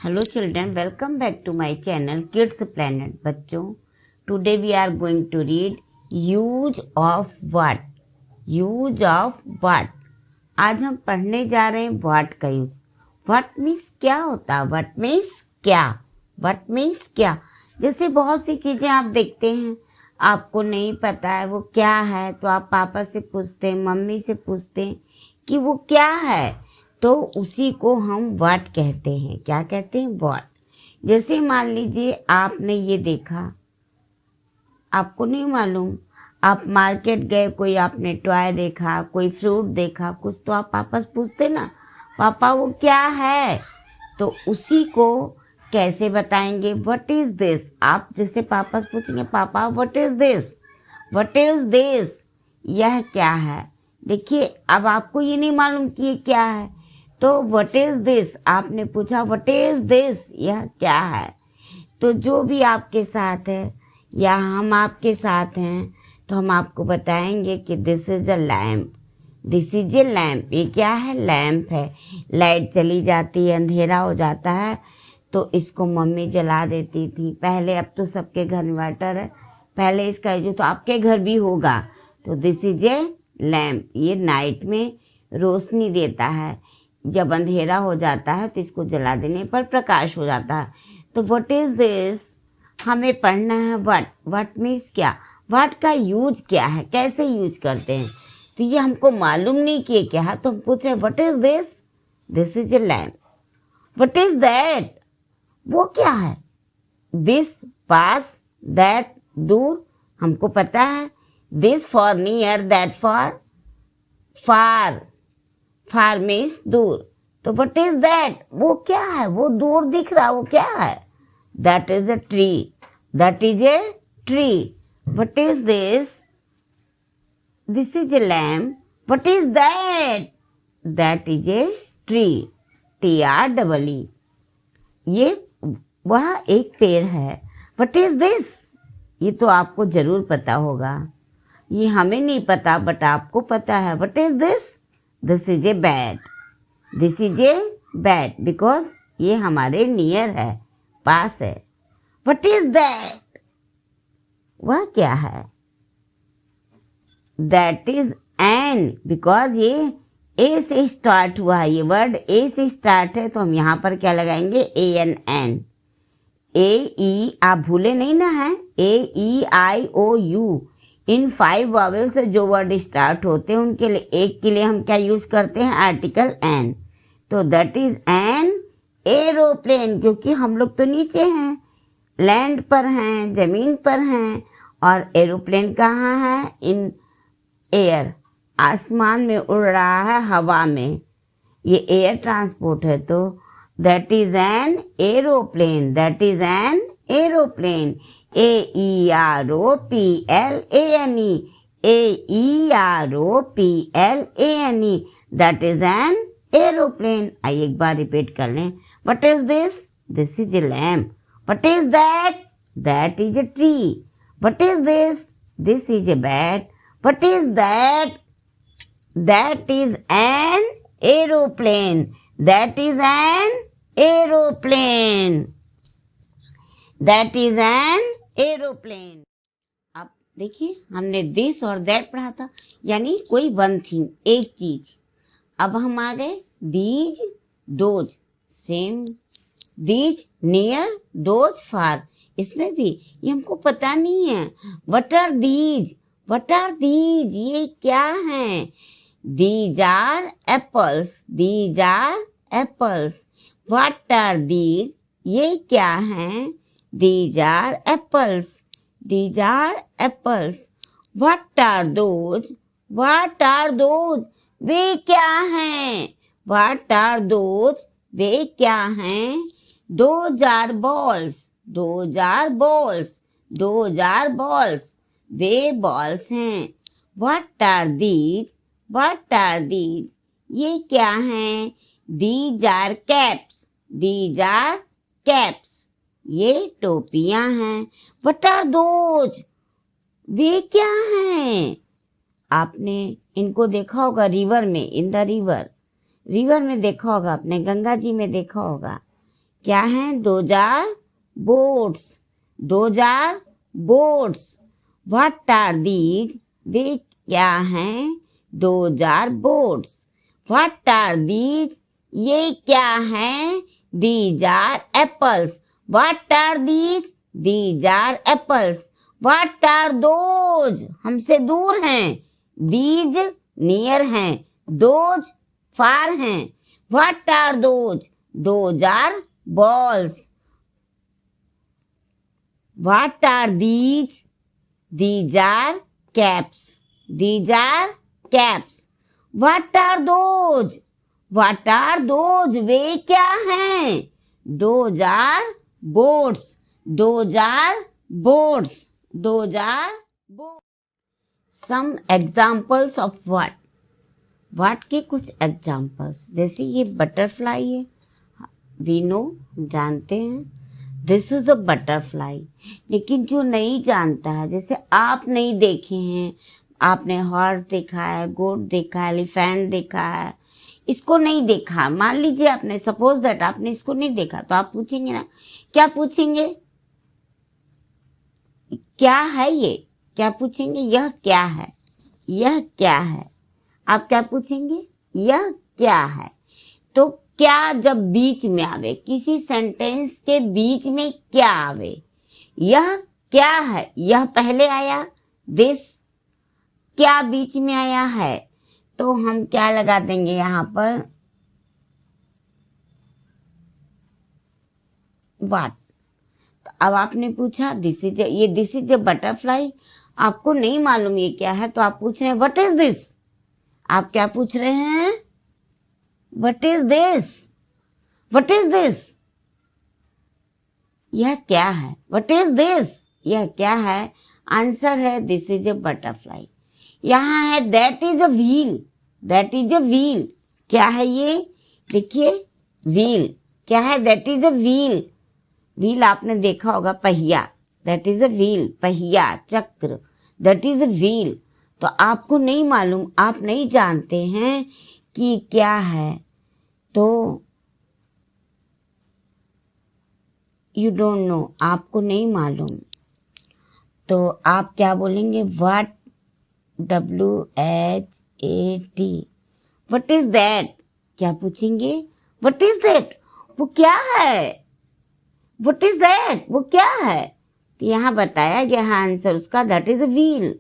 Hello children, welcome back to my channel Kids Planet. बच्चों, today we are going to read use of what. use of what. आज हम पढ़ने जा रहे हैं what का यूज. what means क्या होता है? what means क्या? what means क्या? जैसे बहुत सी चीजें आप देखते हैं, आपको नहीं पता है वो क्या है, तो आप पापा से पूछते हैं, मम्मी से पूछते हैं कि वो क्या है, तो उसी को हम व्हाट कहते हैं. क्या कहते हैं? व्हाट. जैसे मान लीजिए आपने ये देखा, आपको नहीं मालूम, आप मार्केट गए, कोई आपने टॉय देखा, कोई फ्रूट देखा, कुछ, तो आप पापा से पूछते ना, पापा वो क्या है, तो उसी को कैसे बताएंगे? What is this. आप जैसे पापा से पूछेंगे, पापा what is this, what is this, यह क्या है. देखिए अब आपको ये नहीं मालूम कि ये क्या है, तो व्हाट इज दिस, आपने पूछा व्हाट इज दिस, यह क्या है. तो जो भी आपके साथ है या हम आपके साथ हैं, तो हम आपको बताएंगे कि this is a lamp, this is A lamp. ये क्या है? लैम्प है. लाइट चली जाती है, अंधेरा हो जाता है, तो इसको मम्मी जला देती थी पहले. अब तो सबके घर इन्वर्टर है, पहले इसका यूज तो आपके घर भी होगा. तो दिस इज ए लैम्प. ये नाइट में रोशनी देता है, जब अंधेरा हो जाता है तो इसको जला देने पर प्रकाश हो जाता है. तो व्हाट इज दिस हमें पढ़ना है. व्हाट मीन्स क्या, व्हाट का यूज क्या है, कैसे यूज करते हैं. तो ये हमको मालूम नहीं कि क्या है, तो हम पूछ रहे what is this, this is A lamp. What is that, वो क्या है. दिस पास, दैट दूर, हमको पता है. This for near, that for far, far means दूर. तो व्हाट इज दैट, वो क्या है, वो दूर दिख रहा, वो क्या है. That is a tree, that is a tree. What is this, this is A lamp. What is that, that is a tree, TREE. ये वह एक पेड़ है. व्हाट इज दिस, ये तो आपको जरूर पता होगा, ये हमें नहीं पता बट आपको पता है. What is this, this is a bat, this is a bat, because ये हमारे नियर है, पास है. व्हाट इज दैट, वह क्या है. दैट इज एन, बिकॉज ये ए से स्टार्ट हुआ है, ये वर्ड ए से स्टार्ट है, तो हम यहाँ पर क्या लगाएंगे? AN. AE, आप भूले नहीं ना है. AEIOU, इन 5 वॉवेल से जो वर्ड स्टार्ट होते हैं उनके लिए, एक के लिए हम क्या यूज करते हैं? Article an. तो दैट इज एन एरोप्लेन, क्योंकि हम लोग तो नीचे हैं, लैंड पर हैं, जमीन पर हैं, और एरोप्लेन कहाँ है? इन एयर, आसमान में उड़ रहा है, हवा में. ये एयर ट्रांसपोर्ट है, तो that is an aeroplane, that is an aeroplane. AEROPLANE, AEROPLANE, that is an aeroplane. आइए एक बार रिपीट कर लें. What is this, this is A lamp. What is that, that is a tree. What is this, this is a bat. What is that, that is an aeroplane, that is an aeroplane, that is an aeroplane. अब देखिए हमने this और that पढ़ा था, यानी कोई one thing, एक चीज. अब हम आ गए these, those, same. These near, those far. इसमें भी ये हमको पता नहीं है. What are these, what are these, ये क्या है. These are apples, these are apples. What are these, ये क्या है. These are apples, these are apples. What are those, what are those, वे क्या हैं. What are those, वे क्या हैं. Those are balls, those are balls, those are balls, way balls हैं. What are these, what are these, ये क्या हैं. These are caps, these are caps, ये टोपियां हैं. What are those, वे क्या हैं. आपने इनको देखा होगा रिवर में, इन द रिवर, रिवर में देखा होगा, आपने गंगा जी में देखा होगा क्या है? Those are boats, those are boats. What are these? वे क्या हैं? Those are boats. What are these? ये क्या हैं? These are apples. What are these? These are apples. What are those? हमसे दूर हैं। दीज नियर हैं, दोज फार हैं। What are those? Those are balls. What are these? These are caps. These are caps. What are those? What are those? वे क्या हैं? Those are boats. Those are boats. Those are boats. Some examples of what? What के कुछ examples, जैसे ये butterfly है, we know, जानते हैं, this is a butterfly. लेकिन जो नहीं जानता है, जैसे आप नहीं देखे हैं, आपने हॉर्स देखा है, गोट देखा है, एलिफेंट देखा है, इसको नहीं देखा, मान लीजिए आपने, सपोज दैट आपने इसको नहीं देखा, तो आप पूछेंगे ना, क्या पूछेंगे? क्या है ये? क्या पूछेंगे? यह क्या है? यह क्या है? आप क्या पूछेंगे? यह क्या है? तो क्या जब बीच में आवे, किसी सेंटेंस के बीच में क्या आवे? यह क्या है, यह पहले आया, दिस क्या बीच में आया है, तो हम क्या लगा देंगे यहाँ पर? व्हाट। तो अब आपने पूछा दिस इज, ये दिस इज ए बटरफ्लाई, आपको नहीं मालूम ये क्या है, तो आप पूछ रहे हैं व्हाट इज दिस। आप क्या पूछ रहे हैं? What is this? What is this? यह क्या है? What is this? यह क्या है? आंसर है दिस इज ए बटरफ्लाई। यहाँ है that is a wheel. That is a wheel. क्या है ये? देखिए, व्हील क्या है? That is a wheel. Wheel आपने देखा होगा, पहिया, दैट इज अ व्हील, पहिया, चक्र, दैट इज अ व्हील। तो आपको नहीं मालूम, आप नहीं जानते हैं कि क्या है, तो यू डोंट नो, आपको नहीं मालूम, तो आप क्या बोलेंगे? What, WHAT, what is that? क्या पूछेंगे? What is that? वो क्या है? What is that? वो क्या है? तो यहाँ बताया गया है आंसर उसका, that is a wheel.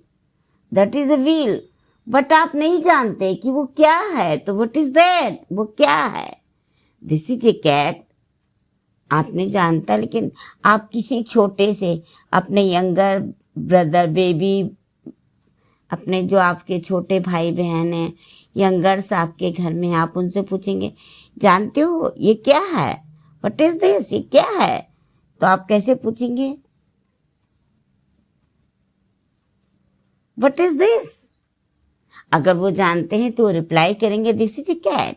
That is a wheel. But आप नहीं जानते कि वो क्या है, तो व्हाट इज दैट? वो क्या है? दिस इज ए कैट, आपने जानता, लेकिन आप किसी छोटे से अपने यंगर ब्रदर, बेबी, अपने जो आपके छोटे भाई बहन हैं, यंगर्स आपके घर में, आप उनसे पूछेंगे जानते हो ये क्या है? What is this? ये क्या है? तो आप कैसे पूछेंगे? What is this? अगर वो जानते हैं तो रिप्लाई करेंगे this is a cat.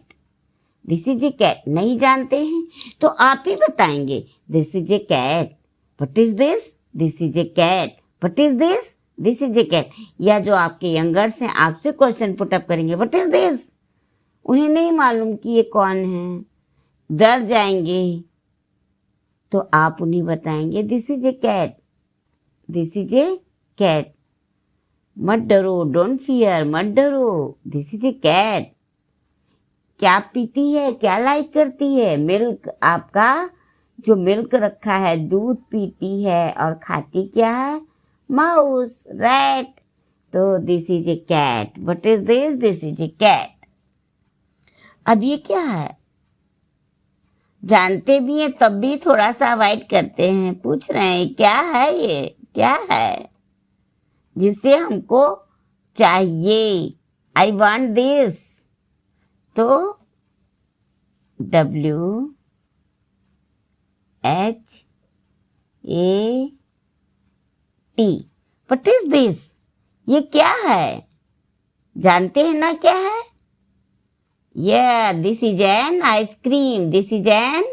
This is a cat. नहीं जानते हैं तो आप ही बताएंगे this is a cat. What is this? This is a cat. What is this? This is a cat. या जो आपके यंगर्स हैं आपसे क्वेश्चन पुटअप करेंगे व्हाट इज दिस। उन्हें नहीं मालूम कि ये कौन है, डर जाएंगे, तो आप उन्हें बताएंगे this is a cat. This is a cat. मत डरो, डोंट फियर, मत डरो, दिस इज ए कैट। क्या पीती है, क्या लाइक करती है? मिल्क, आपका जो मिल्क रखा है, दूध पीती है और खाती क्या है? Mouse, rat. तो this is a cat. What is this? This is a cat. अब ये क्या है? जानते भी हैं तब भी थोड़ा सा अवॉइड करते हैं, पूछ रहे हैं क्या है ये, क्या है, जिससे हमको चाहिए। I want this. तो WHAT, व्हाट इज दिस? ये क्या है? जानते हैं ना क्या है? This is an ice cream. This is an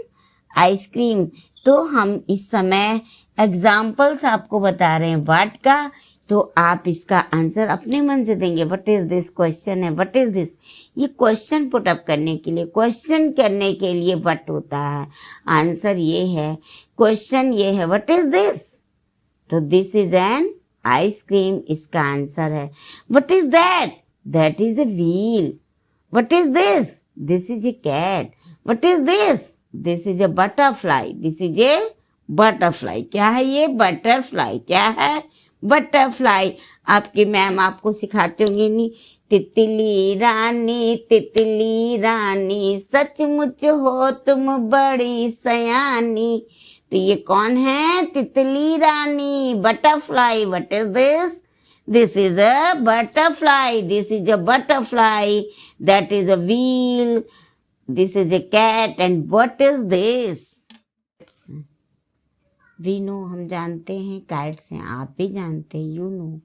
ice cream. तो हम इस समय एग्जाम्पल्स आपको बता रहे हैं व्हाट का, तो तो आप इसका आंसर अपने मन से देंगे। व्हाट इज दिस क्वेश्चन है, व्हाट इज दिस, ये क्वेश्चन पुट अप करने के लिए, क्वेश्चन करने के लिए व्हाट होता है, आंसर ये है, क्वेश्चन ये है, व्हाट इज दिस, तो दिस इज एन आइसक्रीम, इसका आंसर है। What is that, that is a wheel. What is this, this is a cat. What is this, this is a butterfly, this is a butterfly. क्या है ये, butterfly. क्या है, butterfly. आपकी ma'am आपको सिखाते होंगे नहीं, तितली रानी सचमुच हो तुम बड़ी सयानी। तो ये कौन है, तितली रानी, butterfly. What is this, this is a butterfly, this is a butterfly, that is a wheel, this is a cat, and what is this, we know, हम जानते हैं काइट्स हैं, आप भी जानते हैं, यू नो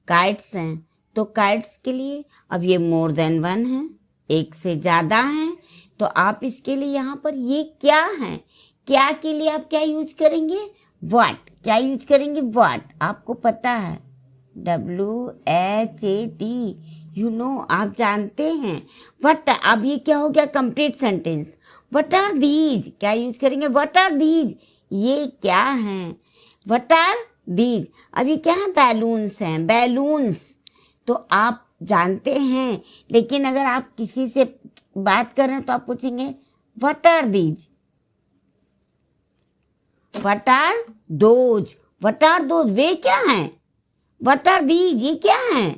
काइट्स हैं। तो काइट्स के लिए अब ये मोर देन वन है, एक से ज्यादा है, तो आप इसके लिए यहाँ पर ये क्या है, क्या के लिए आप क्या यूज करेंगे, व्हाट, क्या यूज करेंगे, व्हाट, आपको पता है, WHAT, यू नो, आप जानते हैं। व्हाट, अब ये क्या हो गया, complete sentence. What are these, क्या यूज करेंगे, व्हाट आर दीज, ये क्या है, व्हाट आर दीज। अब ये क्या है, बैलून्स हैं, बैलून्स, तो आप जानते हैं, लेकिन अगर आप किसी से बात कर रहे हैं तो आप पूछेंगे what are these, what are those, what are those, वे क्या हैं, व्हाट आर दीज, ये क्या है,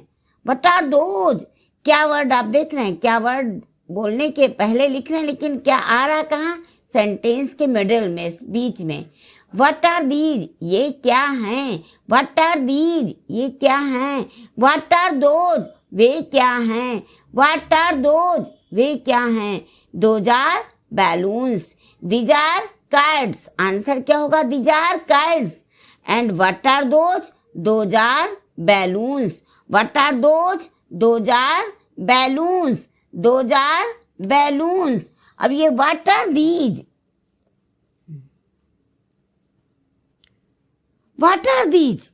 व्हाट आर दोज। क्या वर्ड आप देख रहे हैं, क्या वर्ड बोलने के पहले लिख रहे हैं, लेकिन क्या आ रहा कहाँ, सेंटेंस के मिडिल में, बीच में। व्हाट आर दीज, ये क्या हैं, व्हाट आर दीज, ये क्या हैं, व्हाट आर दोज, वे क्या हैं, व्हाट आर दोज, वे क्या हैं। Those are balloons, these are kites, answer क्या होगा, these are kites, and what are those, those are balloons, what are those, those are balloons, those are balloons. अब ये what are these, what are these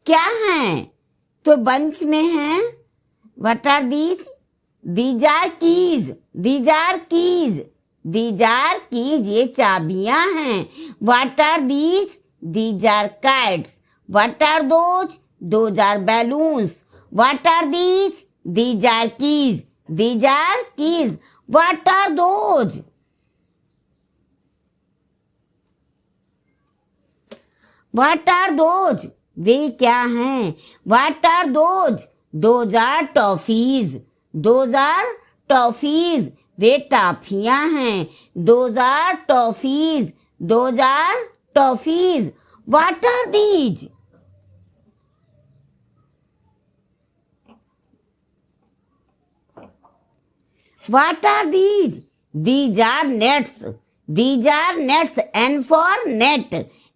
क्या हैं, तो bunch में है, what are these, these are keys, these are keys, these are keys, ये चाबियां हैं। What are these, these are kites, what are those, those are balloons, what are these, these are keys, these are keys, what are those, what are those, वे क्या हैं, what are those, those are toffees, those are toffees, वे टाफियां हैं, those are toffees, those are toffees, what are these, what are these, these are nets, these are nets, N for net,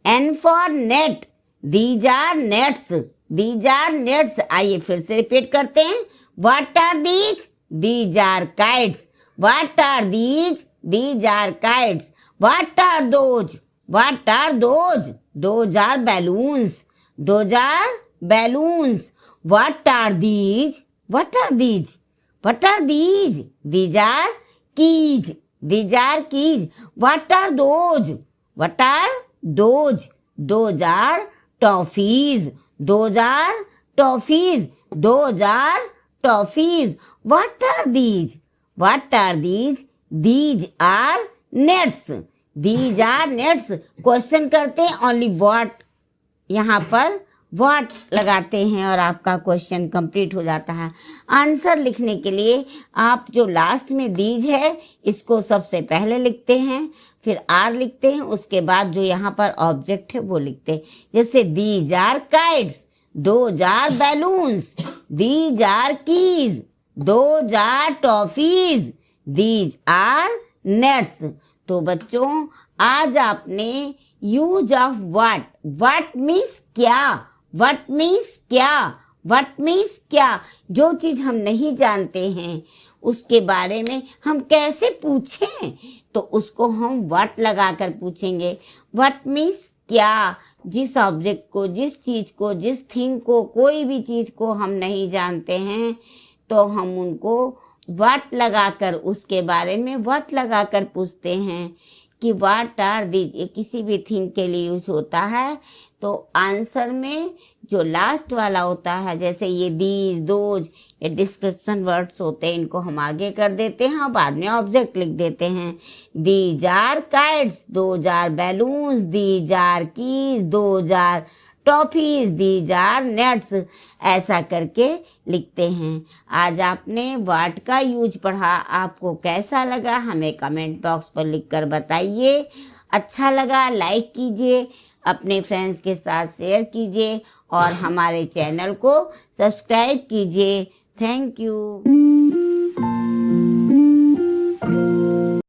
N for net, these are nets, these are nets. आइए फिर से repeat करते हैं, what are these, these are kites, what are these, these are kites, what are those, what are those, those are balloons, those are balloons, what are these, what are these, what are these, these are keys, these are keys, what are those, what are those, those are toffees, those are toffees, those are toffees, what are these, what are these are nets, these are nets. Question करते हैं only what, यहाँ पर what लगाते हैं और आपका question complete हो जाता है। आंसर लिखने के लिए आप जो लास्ट में दीज है इसको सबसे पहले लिखते हैं, फिर आर लिखते हैं, उसके बाद जो यहाँ पर ऑब्जेक्ट है वो लिखते हैं। जैसे these are kites, those are balloons, these are keys, those are toffees, these are nets. तो बच्चों आज आपने यूज ऑफ व्हाट मीन्स क्या, व्हाट मीन्स क्या, व्हाट मीन्स क्या, जो चीज हम नहीं जानते हैं उसके बारे में हम कैसे पूछें, तो उसको हम व्हाट लगाकर पूछेंगे। व्हाट मीन्स क्या जिस ऑब्जेक्ट को, जिस चीज़ को, जिस थिंग को, कोई भी चीज़ को हम नहीं जानते हैं तो हम उनको व्हाट लगाकर, उसके बारे में व्हाट लगाकर पूछते हैं कि व्हाट आर दी, किसी भी थिंग के लिए यूज होता है। तो आंसर में जो लास्ट वाला होता है, जैसे ये दीज, दोज, ये डिस्क्रिप्शन वर्ड्स होते हैं, इनको हम आगे कर देते हैं और बाद में ऑब्जेक्ट लिख देते हैं। These are kites, those are balloons, these are keys, those are toffees, these are nuts, ऐसा करके लिखते हैं। आज आपने व्हाट का यूज पढ़ा, आपको कैसा लगा हमें कमेंट बॉक्स पर लिखकर बताइए। अच्छा लगा लाइक कीजिए, अपने फ्रेंड्स के साथ शेयर कीजिए और हमारे चैनल को सब्सक्राइब कीजिए। Thank you.